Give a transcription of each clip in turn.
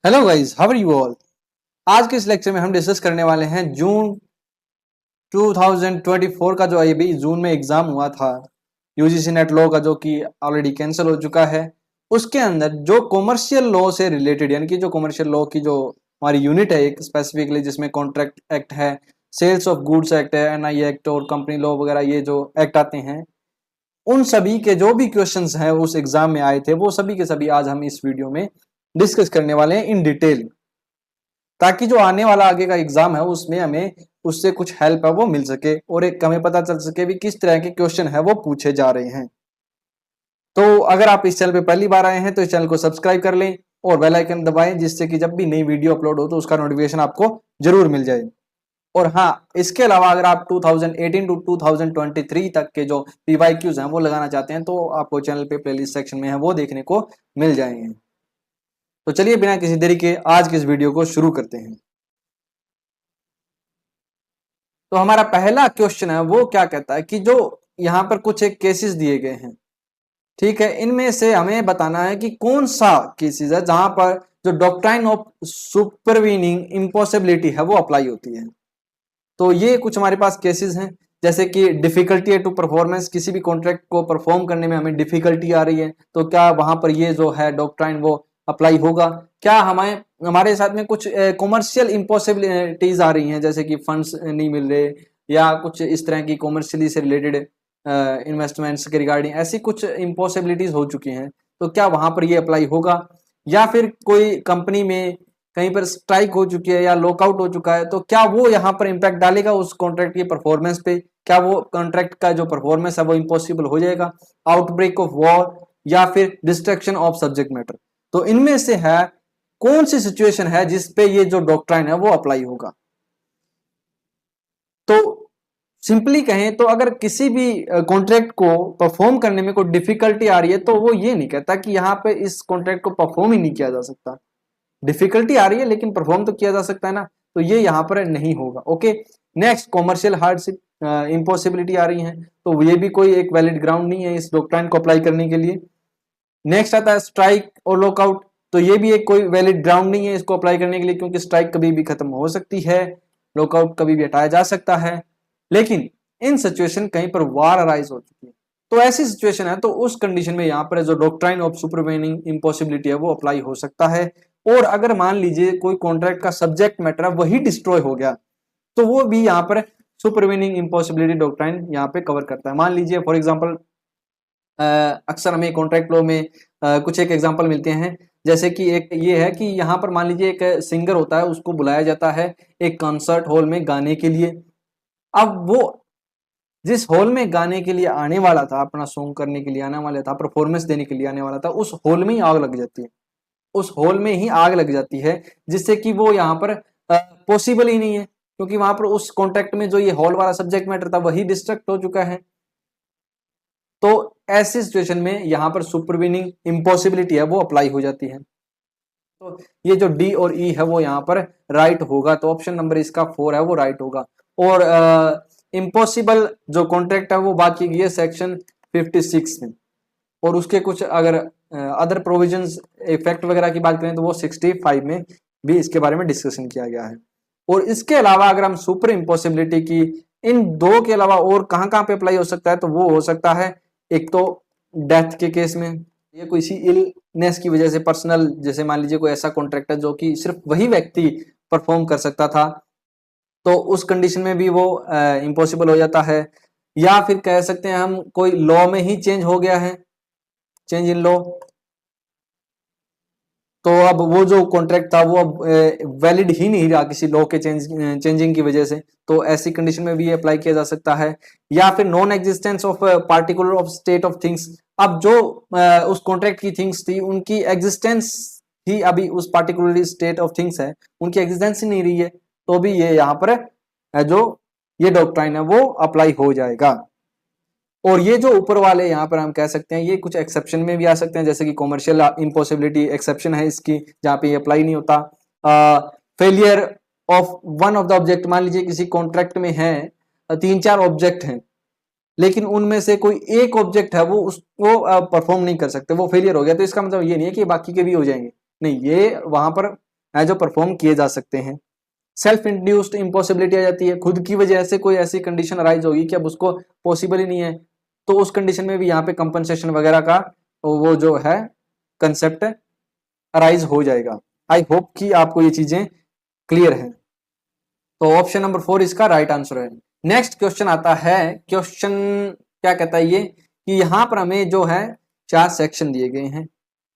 Hello guys, how are you all. आज के इस लेक्चर में हम डिस्कस करने वाले हैं जून 2024 का जो अभी जून में एग्जाम हुआ था यूजीसी नेट लॉ का, जो कि ऑलरेडी कैंसिल हो चुका है। उसके अंदर जो कॉमर्शियल लॉ से रिलेटेड, यानी कि जो कॉमर्शियल लॉ की जो हमारी यूनिट है एक स्पेसिफिकली, जिसमें कॉन्ट्रैक्ट एक्ट है, सेल्स ऑफ गुड्स एक्ट है, एनआई एक्ट और कंपनी लॉ वगैरह, ये जो एक्ट आते हैं, उन सभी के जो भी क्वेश्चंस हैं उस एग्जाम में आए थे, वो सभी के सभी आज हम इस वीडियो में डिस्कस करने वाले हैं इन डिटेल, ताकि जो आने वाला आगे का एग्जाम है उसमें हमें उससे कुछ हेल्प है वो मिल सके और एक हमें पता चल सके भी किस तरह के क्वेश्चन है वो पूछे जा रहे हैं। तो अगर आप इस चैनल पे पहली बार आए हैं तो इस चैनल को सब्सक्राइब कर लें और बेल आइकन दबाएं, जिससे कि जब भी नई वीडियो अपलोड हो तो उसका नोटिफिकेशन आपको जरूर मिल जाए। और हाँ, इसके अलावा अगर आप 2018 टू 2023 तक के जो पीवाईक्यूज हैं वो लगाना चाहते हैं तो आपको चैनल पे प्लेलिस्ट सेक्शन में है वो देखने को मिल जाएंगे। तो चलिए बिना किसी देरी के आज की इस वीडियो को शुरू करते हैं। तो हमारा पहला क्वेश्चन है वो क्या कहता है कि जो यहाँ पर कुछ एक केसेस दिए गए हैं, ठीक है, इनमें से हमें बताना है कि कौन सा केसेस है जहां पर जो डॉक्ट्राइन ऑफ सुपरवीनिंग इम्पॉसिबिलिटी है वो अप्लाई होती है। तो ये कुछ हमारे पास केसेस हैं, जैसे कि डिफिकल्टी टू परफॉर्मेंस, किसी भी कॉन्ट्रैक्ट को परफॉर्म करने में हमें डिफिकल्टी आ रही है, तो क्या वहां पर ये जो है डॉक्ट्राइन वो अप्लाई होगा। क्या हमें हमारे साथ में कुछ कॉमर्शियल इम्पॉसिबिलिटीज आ रही हैं, जैसे कि फंड्स नहीं मिल रहे या कुछ इस तरह की कॉमर्शियली से रिलेटेड इन्वेस्टमेंट्स के रिगार्डिंग ऐसी कुछ इम्पॉसिबिलिटीज हो चुकी हैं, तो क्या वहां पर ये अप्लाई होगा। या फिर कोई कंपनी में कहीं पर स्ट्राइक हो चुकी है या लॉकआउट हो चुका है, तो क्या वो यहाँ पर इंपैक्ट डालेगा उस कॉन्ट्रैक्ट की परफॉर्मेंस पे, क्या वो कॉन्ट्रैक्ट का जो परफॉर्मेंस है वो इम्पॉसिबल हो जाएगा। आउटब्रेक ऑफ वॉर या फिर डिस्ट्रक्शन ऑफ सब्जेक्ट मैटर, तो इनमें से है कौन सी सिचुएशन है जिसपे ये जो डॉक्ट्राइन है वो अप्लाई होगा। तो सिंपली कहें तो अगर किसी भी कॉन्ट्रैक्ट को परफॉर्म करने में कोई डिफिकल्टी आ रही है तो वो ये नहीं कहता कि यहाँ पे इस कॉन्ट्रैक्ट को परफॉर्म ही नहीं किया जा सकता। डिफिकल्टी आ रही है लेकिन परफॉर्म तो किया जा सकता है ना, तो ये यहाँ पर नहीं होगा। Okay, next commercial hardship impossibility आ रही है, तो ये भी कोई एक वैलिड ग्राउंड नहीं है इस डॉक्ट्राइन को अप्लाई करने के लिए। नेक्स्ट आता है स्ट्राइक और लॉकआउट, तो ये भी एक कोई वैलिड ग्राउंड नहीं है इसको अप्लाई करने के लिए, क्योंकि स्ट्राइक कभी भी खत्म हो सकती है, लॉकआउट कभी भी हटाया जा सकता है। लेकिन इन सिचुएशन कहीं पर वार अराइज हो चुकी है, तो ऐसी सिचुएशन है तो उस कंडीशन में यहाँ पर जो डॉक्ट्राइन ऑफ सुपरवेनिंग इम्पॉसिबिलिटी है वो अप्लाई हो सकता है। और अगर मान लीजिए कोई कॉन्ट्रैक्ट का सब्जेक्ट मैटर है वही डिस्ट्रॉय हो गया, तो वो भी यहाँ पर सुपरवेनिंग इम्पॉसिबिलिटी डॉक्ट्राइन यहाँ पे कवर करता है। मान लीजिए फॉर एग्जांपल अक्सर हमें कॉन्ट्रैक्ट लॉ में कुछ एक एग्जांपल मिलते हैं, जैसे कि एक ये है कि यहाँ पर मान लीजिए एक सिंगर होता है, उसको बुलाया जाता है एक कॉन्सर्ट हॉल में गाने के लिए। अब वो जिस हॉल में गाने के लिए आने वाला था, अपना सॉन्ग करने के लिए आने वाला था, परफॉर्मेंस देने के लिए आने वाला था, उस हॉल में ही आग लग जाती है, उस हॉल में ही आग लग जाती है, जिससे कि वो यहाँ पर पॉसिबल ही नहीं है, क्योंकि वहां पर उस कॉन्ट्रैक्ट में जो ये हॉल वाला सब्जेक्ट मैटर था वही डिस्ट्रक्ट हो चुका है। तो ऐसी सिचुएशन में यहाँ पर सुपरवीनिंग इम्पॉसिबिलिटी है वो अप्लाई हो जाती है। तो ये जो डी और ई है वो यहाँ पर राइट होगा, तो ऑप्शन नंबर इसका 4 है वो राइट होगा। और इम्पॉसिबल जो कॉन्ट्रैक्ट है वो बाकी ये सेक्शन 56 में, और उसके कुछ अगर अदर प्रोविजंस इफेक्ट वगैरह की बात करें तो वो 65 में भी इसके बारे में डिस्कशन किया गया है। और इसके अलावा अगर हम सुपर इम्पॉसिबिलिटी की इन दो के अलावा और कहाँ कहाँ पे अप्लाई हो सकता है, तो वो हो सकता है एक तो डेथ के केस में, ये कोई सी इलनेस की वजह से पर्सनल, जैसे मान लीजिए कोई ऐसा कॉन्ट्रैक्ट है जो कि सिर्फ वही व्यक्ति परफॉर्म कर सकता था, तो उस कंडीशन में भी वो इम्पॉसिबल हो जाता है। या फिर कह सकते हैं हम कोई लॉ में ही चेंज हो गया है, चेंज इन लॉ, तो अब वो जो कॉन्ट्रैक्ट था वो अब वैलिड ही नहीं रहा किसी लॉ के चेंजिंग की वजह से, तो ऐसी कंडीशन में भी अप्लाई किया जा सकता है। या फिर non existence of particular of state of things, अब जो उस कॉन्ट्रैक्ट की थिंग्स थी उनकी एग्जिस्टेंस ही अभी उस पार्टिकुलर स्टेट ऑफ थिंग्स है, उनकी एग्जिस्टेंस ही नहीं रही है, तो भी ये यहाँ पर जो ये डॉक्ट्राइन है वो अप्लाई हो जाएगा। और ये जो ऊपर वाले यहाँ पर हम कह सकते हैं ये कुछ एक्सेप्शन में भी आ सकते हैं, जैसे कि कॉमर्शियल इम्पॉसिबिलिटी एक्सेप्शन है इसकी, जहाँ पे ये अप्लाई नहीं होता। Failure of one of the object, मान लीजिए किसी कॉन्ट्रैक्ट में है 3-4 ऑब्जेक्ट हैं, लेकिन उनमें से कोई एक ऑब्जेक्ट है वो उसको परफॉर्म नहीं कर सकते, वो फेलियर हो गया, तो इसका मतलब ये नहीं है कि बाकी के भी हो जाएंगे, नहीं, ये वहां पर जो परफॉर्म किए जा सकते हैं। सेल्फ इंड्यूस्ड इम्पॉसिबिलिटी आ जाती है, खुद की वजह से कोई ऐसी कंडीशन अराइज होगी कि अब उसको पॉसिबल ही नहीं है, तो उस कंडीशन में भी यहाँ पे कंपनसेशन वगैरह का वो जो है कंसेप्ट अराइज हो जाएगा। आई होप कि आपको ये चीजें क्लियर है। तो ऑप्शन नंबर 4 इसका राइट आंसर है। नेक्स्ट क्वेश्चन आता है, क्वेश्चन क्या कहता है ये कि यहाँ पर हमें जो है 4 सेक्शन दिए गए हैं।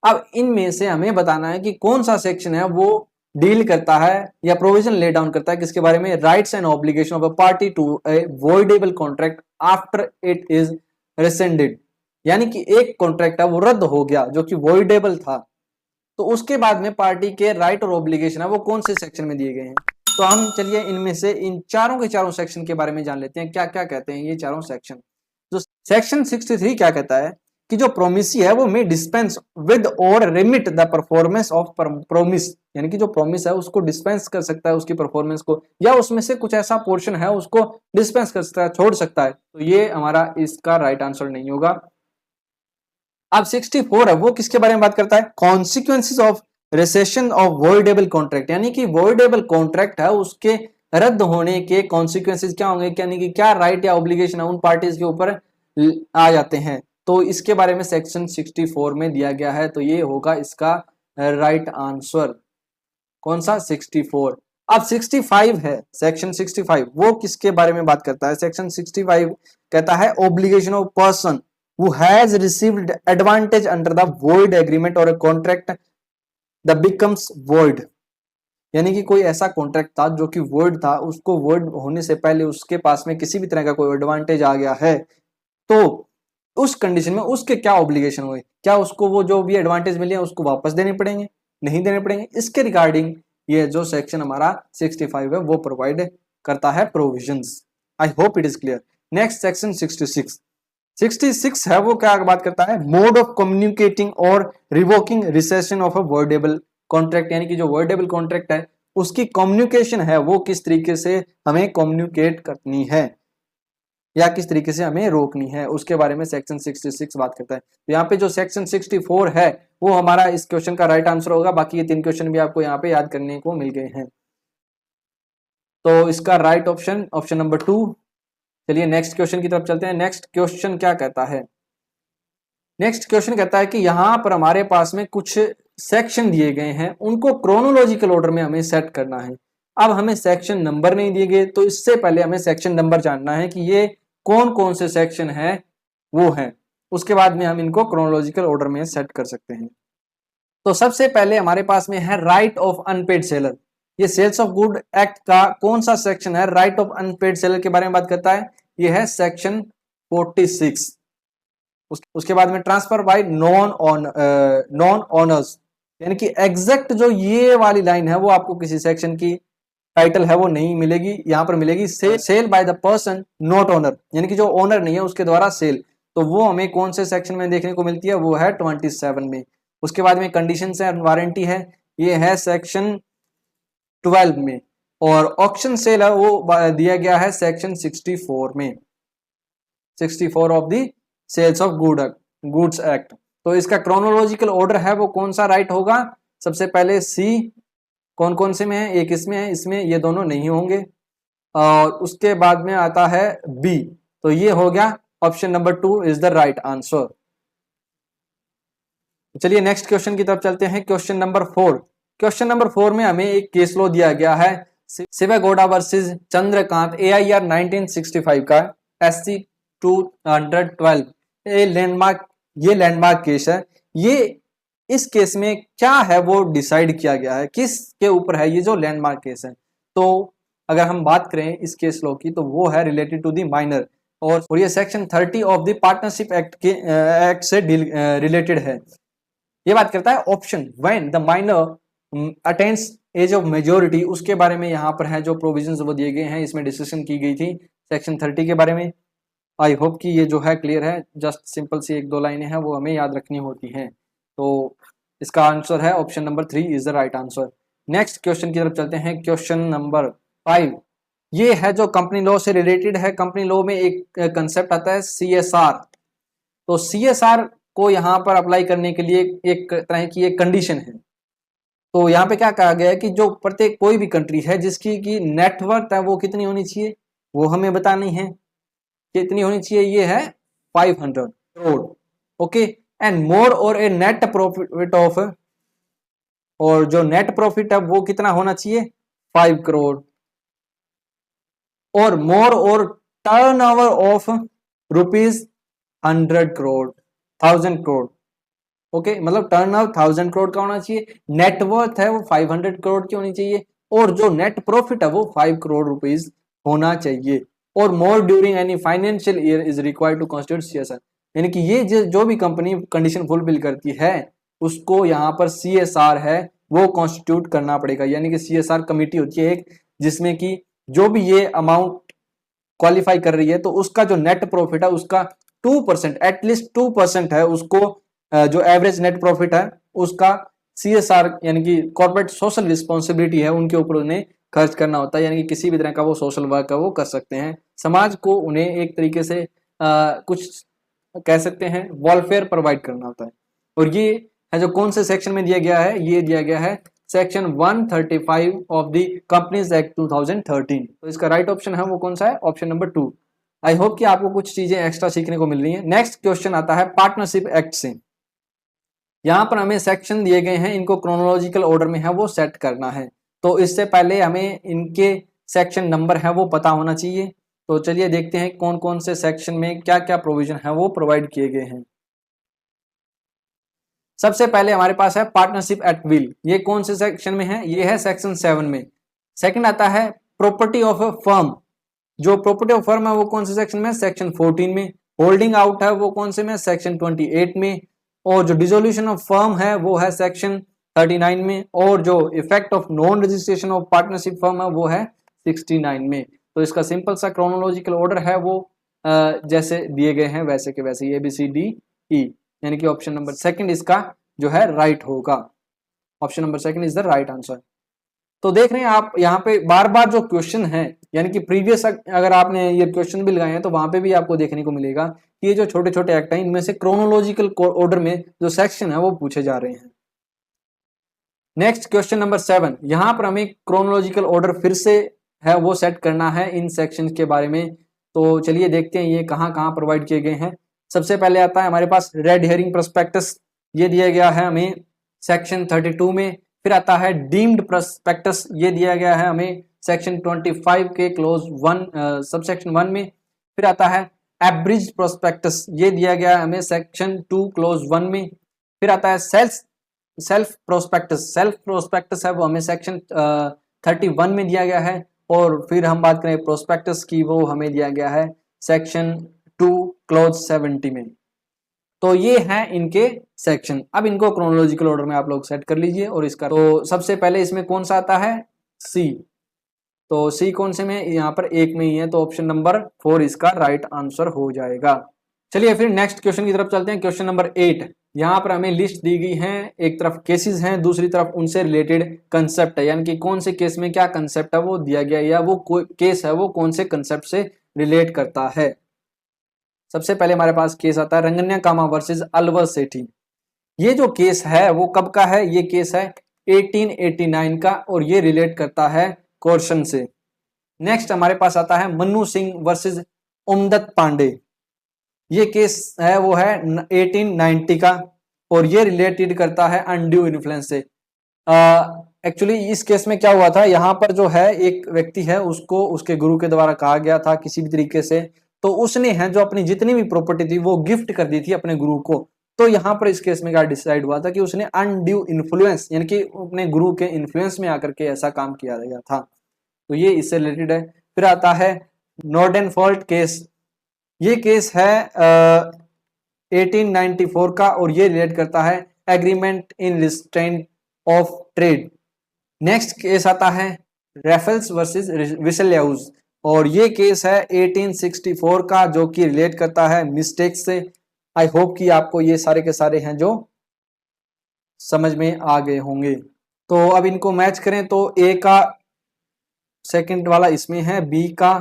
अब इनमें से हमें बताना है कि कौन सा सेक्शन है वो डील करता है या प्रोविजन ले डाउन करता है किसके बारे में, rights and obligation of a party to a voidable contract after it is rescinded. यानी कि एक कॉन्ट्रैक्ट है वो रद्द हो गया जो कि वॉइडेबल था, तो उसके बाद में पार्टी के राइट और ऑब्लिगेशन है वो कौन से सेक्शन में दिए गए हैं। तो हम चलिए इनमें से इन चारों के चारों सेक्शन के बारे में जान लेते हैं, क्या क्या कहते हैं ये चारों सेक्शन। जो सेक्शन 63 क्या कहता है कि जो प्रोमिसी है वो मे डिस्पेंस विद और remit the performance of promise, यानी कि जो प्रोमिस है उसको डिस्पेंस कर सकता है उसकी परफॉर्मेंस को, या उसमें से कुछ ऐसा पोर्शन है उसको डिस्पेंस कर सकता है, छोड़ सकता है। तो ये हमारा इसका राइट आंसर नहीं होगा। अब 64 है वो किसके बारे में बात करता है, consequences of recession of voidable contract, यानी कि वॉइडेबल कॉन्ट्रैक्ट है उसके रद्द होने के कॉन्सिक्वेंसेस क्या होंगे, यानी कि क्या राइट या ऑब्लिगेशन है उन पार्टीज के ऊपर आ जाते हैं। तो इसके बारे में सेक्शन 64 में दिया गया है, तो ये होगा इसका राइट आंसर। कौन सा, 64। अब 65 है, सेक्शन 65 वो किसके बारे में बात करता है, सेक्शन 65 कहता है obligation of person who has received advantage under the void agreement or a contract that becomes void, यानी कि कोई ऐसा कॉन्ट्रैक्ट था जो कि void था, उसको void होने से पहले उसके पास में किसी भी तरह का कोई एडवांटेज आ गया है, तो उस कंडीशन में उसके क्या ऑब्लिगेशन हुए, क्या उसको वो जो भी एडवांटेज मिले उसको वापस देने पड़ेंगे, नहीं देने पड़ेंगे, इसके रिगार्डिंग ये जो सेक्शन हमारा 65 है वो प्रोवाइड करता है provisions. I hope it is clear. Next section 66 है वो क्या बात करता है, मोड ऑफ कम्युनिकेटिंग और revoking recession of a voidable contract, यानी कि जो वॉइडेबल कॉन्ट्रैक्ट है उसकी कम्युनिकेशन है वो किस तरीके से हमें कम्युनिकेट करनी है या किस तरीके से हमें रोकनी है, उसके बारे में सेक्शन 66 बात करता है। तो यहाँ पे जो सेक्शन 64 है वो हमारा इस क्वेश्चन का राइट आंसर होगा। बाकी ये 3 क्वेश्चन भी आपको यहाँ पे याद करने को मिल गए हैं। तो इसका राइट ऑप्शन नंबर 2। चलिए नेक्स्ट क्वेश्चन की तरफ चलते हैं। नेक्स्ट क्वेश्चन क्या कहता है, नेक्स्ट क्वेश्चन कहता है कि यहां पर हमारे पास में कुछ सेक्शन दिए गए हैं, उनको क्रोनोलॉजिकल ऑर्डर में हमें सेट करना है। अब हमें सेक्शन नंबर नहीं दिए गए, तो इससे पहले हमें सेक्शन नंबर जानना है कि ये कौन कौन से सेक्शन है वो है, उसके बाद में हम इनको क्रोनोलॉजिकल ऑर्डर में सेट कर सकते हैं। तो सबसे पहले हमारे पास में है राइट ऑफ अनपेड सेलर। ये सेल्स ऑफ गुड एक्ट का कौन सा सेक्शन है, राइट ऑफ अनपेड सेलर के बारे में बात करता है, ये है सेक्शन 46। उसके बाद में ट्रांसफर बाय नॉन ओनर्स, यानी कि एग्जैक्ट जो ये वाली लाइन है वो आपको किसी सेक्शन की टाइटल है वो नहीं मिलेगी, यहां पर मिलेगी sale by the person not owner, यानी कि जो ओनर नहीं है उसके द्वारा सेल। तो वो हमें कौन से सेक्शन में देखने को मिलती है, वो है 27 में। उसके बाद में कंडीशंस है, वारंटी है, ये है सेक्शन 12 में, और ऑक्शन सेल है वो दिया गया है सेक्शन 64 में, 64 of the sales of goods act. तो इसका क्रोनोलॉजिकल ऑर्डर है वो कौन सा राइट होगा, सबसे पहले सी, कौन कौन से में है, एक इसमें है, इसमें ये दोनों नहीं होंगे, और उसके बाद में आता है बी, तो ये हो गया option number 2 is the right answer. चलिए नेक्स्ट क्वेश्चन की तरफ चलते हैं। क्वेश्चन नंबर 4, क्वेश्चन नंबर 4 में हमें एक केस लॉ दिया गया है, शिवेगौड़ा वर्सेस चंद्रकांत AIR 1965 का SC 212। ये लैंडमार्क केस है। ये इस केस में क्या है वो डिसाइड किया गया है, किस के ऊपर है ये जो लैंडमार्क केस है। तो अगर हम बात करें इस केस लॉ की तो वो है रिलेटेड टू द माइनर, और ये section 30 of the partnership act के एक्ट से रिलेटेड है। ये बात करता है option when the minor attains age of majority, उसके बारे में यहाँ पर है जो प्रोविजंस वो दिए गए हैं, इसमें डिस्कशन की गई थी सेक्शन 30 के बारे में। आई होप कि ये जो है क्लियर है, जस्ट सिंपल सी 1-2 लाइनें हैं वो हमें याद रखनी होती हैं। तो इसका आंसर है option number 3 is the right answer. Next question की तरफ चलते हैं। क्वेश्चन नंबर 5, ये है जो कंपनी लॉ से रिलेटेड है। कंपनी लॉ में एक कंसेप्ट आता है CSR। तो CSR को यहाँ पर अप्लाई करने के लिए एक तरह की एक कंडीशन है, तो यहाँ पे क्या कहा गया है कि जो प्रत्येक कोई भी कंट्री है जिसकी की नेटवर्थ है वो कितनी होनी चाहिए, वो हमें बतानी है, कितनी होनी चाहिए, ये है 500 करोड़। ओके, एंड मोर और ए नेट प्रॉफिट ऑफ, और जो नेट प्रॉफिट है वो कितना होना चाहिए, 5 करोड़, और मोर और turnover of rupees 100 crore, 1000 crore. Okay, मतलब टर्न ओवर 1000 करोड़ का होना चाहिए, नेटवर्थ है वो 500 करोड़ की होनी चाहिए, और जो नेट प्रॉफिट है वो 5 करोड़ रुपीज होना चाहिए, और more during any financial year is required to constitute CSR. यानी कि ये जो भी कंपनी कंडीशन फुलफिल करती है उसको यहाँ पर सीएसआर है वो कॉन्स्टिट्यूट करना पड़ेगा। यानी कि सीएसआर कमेटी होती है एक, जिसमें कि जो भी ये अमाउंट क्वालिफाई कर रही है तो उसका जो नेट प्रॉफिट है उसका 2%, एटलीस्ट 2% है उसको, जो एवरेज नेट प्रॉफिट है उसका सीएसआर यानी कि कॉर्पोरेट सोशल रिस्पॉन्सिबिलिटी है उनके ऊपर उन्हें खर्च करना होता है। यानी कि किसी भी तरह का वो सोशल वर्क है वो कर सकते हैं, समाज को उन्हें एक तरीके से कुछ कह सकते हैं वेलफेयर प्रोवाइड करना होता है। और ये है जो कौन से सेक्शन में दिया गया है, ये दिया गया है section 135 of the companies act 2013। तो इसका राइट ऑप्शन है वो कौन सा है, ऑप्शन नंबर 2। आई होप कि आपको कुछ चीजें एक्स्ट्रा सीखने को मिल रही हैं। नेक्स्ट क्वेश्चन आता है पार्टनरशिप एक्ट से। यहाँ पर हमें सेक्शन दिए गए हैं, इनको क्रोनोलॉजिकल ऑर्डर में है वो सेट करना है, तो इससे पहले हमें इनके सेक्शन नंबर है वो पता होना चाहिए। तो चलिए देखते हैं कौन कौन से सेक्शन में क्या क्या प्रोविजन है वो प्रोवाइड किए गए हैं। सबसे पहले हमारे पास है पार्टनरशिप एट विल, ये कौन से सेक्शन में है, ये है सेक्शन 7 में। सेकंड आता है प्रॉपर्टी ऑफ अ फर्म, जो प्रॉपर्टी ऑफ फर्म है वो कौन से सेक्शन में, सेक्शन 14 में। होल्डिंग आउट है वो कौन से में, सेक्शन 28 में। और जो डिसोल्यूशन ऑफ फर्म है वो है सेक्शन 39 में, और जो effect of non registration of partnership firm है वो है 69 में। तो इसका सिंपल सा क्रोनोलॉजिकल ऑर्डर है वो जैसे दिए गए हैं वैसे के वैसे ABCDE, यानी कि ऑप्शन नंबर सेकंड इसका जो है राइट होगा। Option number second is the right answer. तो देख रहे हैं आप यहाँ पे बार बार जो क्वेश्चन है, यानी कि प्रीवियस अगर आपने ये क्वेश्चन भी लगाए हैं तो वहां पे भी आपको देखने को मिलेगा कि ये जो छोटे छोटे एक्ट हैं इनमें से क्रोनोलॉजिकल ऑर्डर में जो सेक्शन है वो पूछे जा रहे हैं। नेक्स्ट क्वेश्चन नंबर 7, यहाँ पर हमें क्रोनोलॉजिकल ऑर्डर फिर से है वो सेट करना है इन सेक्शन के बारे में। तो चलिए देखते हैं ये कहाँ कहाँ प्रोवाइड किए गए हैं। सबसे पहले आता है हमारे पास रेड हेयरिंग प्रोस्पेक्टस, ये दिया गया है हमें सेक्शन 32 में। फिर आता है डीम्ड प्रोस्पेक्टस, ये दिया गया है हमें सेक्शन 25 के क्लोज 1 सबसेक्शन 1 में। फिर आता है एब्रिज प्रोस्पेक्टस, ये दिया गया है हमें सेक्शन 2 क्लोज 1 में। फिर आता है सेल्फ प्रोस्पेक्टस है वो हमें सेक्शन 31 में दिया गया है। और फिर हम बात करें प्रोस्पेक्टस की, वो हमें दिया गया है सेक्शन 2 क्लोज 70 में। तो ये हैं इनके सेक्शन। अब इनको क्रोनोलॉजिकल ऑर्डर में आप लोग सेट कर लीजिए। और इसका तो सबसे पहले इसमें कौन सा आता है, सी। तो सी कौन से में, यहाँ पर एक में ही है, तो ऑप्शन नंबर 4 इसका राइट आंसर हो जाएगा। चलिए फिर नेक्स्ट क्वेश्चन की तरफ चलते हैं। क्वेश्चन नंबर 8, यहाँ पर हमें लिस्ट दी गई है, एक तरफ केसेस हैं, दूसरी तरफ उनसे रिलेटेड कंसेप्ट है, यानी कि कौन से केस में क्या कंसेप्ट है वो दिया गया, या वो केस है वो कौन से कंसेप्ट से रिलेट करता है। सबसे पहले हमारे पास केस आता है रंगन्या कामा वर्सेस अलवर सेठी। ये जो केस है वो कब का है, ये केस है 1889 का, और ये रिलेट करता है कोर्शन से। नेक्स्ट हमारे पास आता है मन्नू सिंह वर्सेस उमदत पांडे, ये केस है वो है 1890 का, और ये रिलेटेड करता है अनड्यू इन्फ्लुएंस से। एक्चुअली इस केस में क्या हुआ था, यहाँ पर जो है एक व्यक्ति है उसको उसके गुरु के द्वारा कहा गया था किसी भी तरीके से, तो उसने है जो अपनी जितनी भी प्रॉपर्टी थी वो गिफ्ट कर दी थी अपने गुरु को। तो यहाँ पर इस केस में क्या डिसाइड हुआ था कि उसने अनड्यू इन्फ्लुएंस, यानी कि अपने गुरु के इन्फ्लुएंस में आकर के ऐसा काम किया गया था, तो ये इससे रिलेटेड है। फिर आता है नॉर्डन फॉल्ट केस, ये केस है 1894 का, और ये रिलेट करता है agreement in restraint of trade. Next case आता है रेफल्स वर्सेस विसलयाउस, और ये केस है 1864 का, जो कि रिलेट करता है मिस्टेक से। आई होप कि आपको ये सारे के सारे हैं जो समझ में आ गए होंगे। तो अब इनको मैच करें तो ए का सेकंड वाला इसमें है, बी का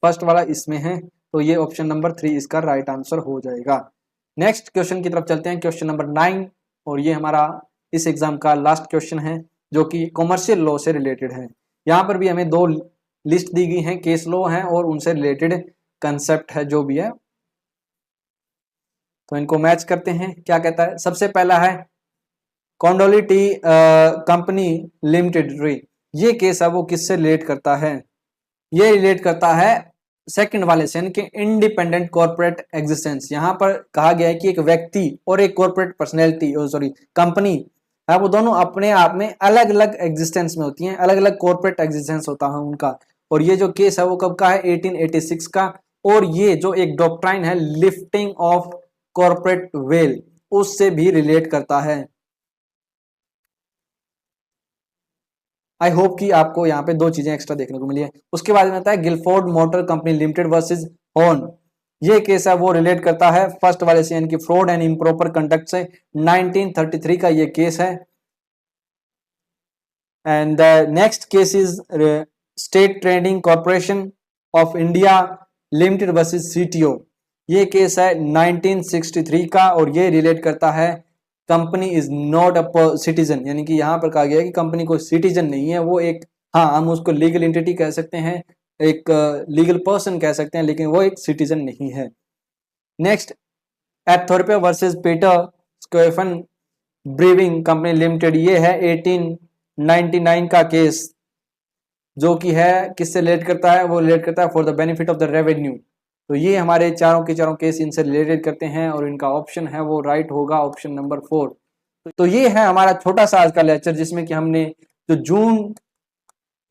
फर्स्ट वाला इसमें है, तो ये ऑप्शन नंबर 3 इसका राइट आंसर हो जाएगा। नेक्स्ट क्वेश्चन की तरफ चलते हैं, क्वेश्चन नंबर 9, और ये हमारा इस एग्जाम का लास्ट क्वेश्चन है जो कि कॉमर्शियल लॉ से रिलेटेड है। यहाँ पर भी हमें 2 लिस्ट दी गई हैं, केस लॉ है और उनसे रिलेटेड कंसेप्ट है जो भी है, तो इनको मैच करते हैं। क्या कहता है, सबसे पहला है कोंडोली टी कंपनी लिमिटेड री, ये केस है वो किससे रिलेट करता है, ये रिलेट करता है सेकंड वाले से, यानी कि इंडिपेंडेंट कॉर्पोरेट एग्जिस्टेंस। यहाँ पर कहा गया है कि एक व्यक्ति और एक कॉर्पोरेट पर्सनैलिटी कंपनी है, वो दोनों अपने आप में अलग अलग एग्जिस्टेंस में होती हैं, अलग अलग कॉर्पोरेट एग्जिस्टेंस होता है उनका। और ये जो केस है वो कब का है, 1886 का। और ये जो एक डॉक्ट्राइन है लिफ्टिंग ऑफ कॉर्पोरेट वेल, उससे भी रिलेट करता है। आई होप कि आपको यहाँ पे 2 चीजें एक्स्ट्रा देखने को मिली है। उसके बाद में आता है Guilford motor company limited versus Horne, ये केस है वो रिलेट करता है फर्स्ट वाले से, यानी कि फ्रॉड एंड इम्प्रॉपर कंडक्ट से। 1933 का ये केस है। And the next case is state trading corporation of India limited versus CTO, ये केस है 1963 का और ये रिलेट करता है company is not a citizen, यानी कि यहाँ पर कहा गया है कि कंपनी कोई सिटीजन नहीं है, वो एक, हाँ हम उसको लीगल एंटिटी कह सकते हैं, एक लीगल पर्सन कह सकते हैं, लेकिन वो एक सिटीजन नहीं है। Next Athorpe versus Peter Squefan brewing company limited, ये है 1899 का केस, जो कि है किससे रिलेट करता है, वो रिलेट करता है for the benefit of the revenue. तो ये हमारे चारों के चारों केस इनसे रिलेटेड करते हैं और इनका ऑप्शन है वो राइट होगा, ऑप्शन नंबर 4। तो ये है हमारा छोटा सा आज का लेक्चर, जिसमें कि हमने जो जून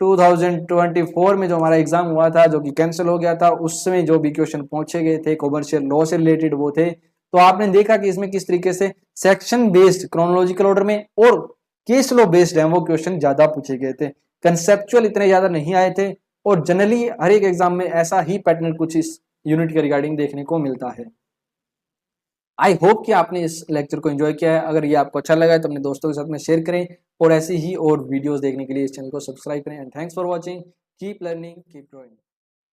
2024 में जो हमारा एग्जाम हुआ था जो कि कैंसिल हो गया था, उसमें जो भी क्वेश्चन पूछे गए थे कॉमर्शियल लॉ से रिलेटेड वो थे। तो आपने देखा कि इसमें किस तरीके से सेक्शन बेस्ड क्रोनोलॉजिकल ऑर्डर में और केस लॉ बेस्ड है वो क्वेश्चन ज्यादा पूछे गए थे, कंसेप्चुअल इतने ज्यादा नहीं आए थे। और जनरली हर एक एग्जाम में ऐसा ही पैटर्न कुछ इस यूनिट के रिगार्डिंग देखने को मिलता है। आई होप कि आपने इस लेक्चर को एंजॉय किया है। अगर ये आपको अच्छा लगा है तो अपने दोस्तों के साथ में शेयर करें और ऐसी ही और वीडियोस देखने के लिए इस चैनल को सब्सक्राइब करें। And thanks for watching, keep learning, keep growing.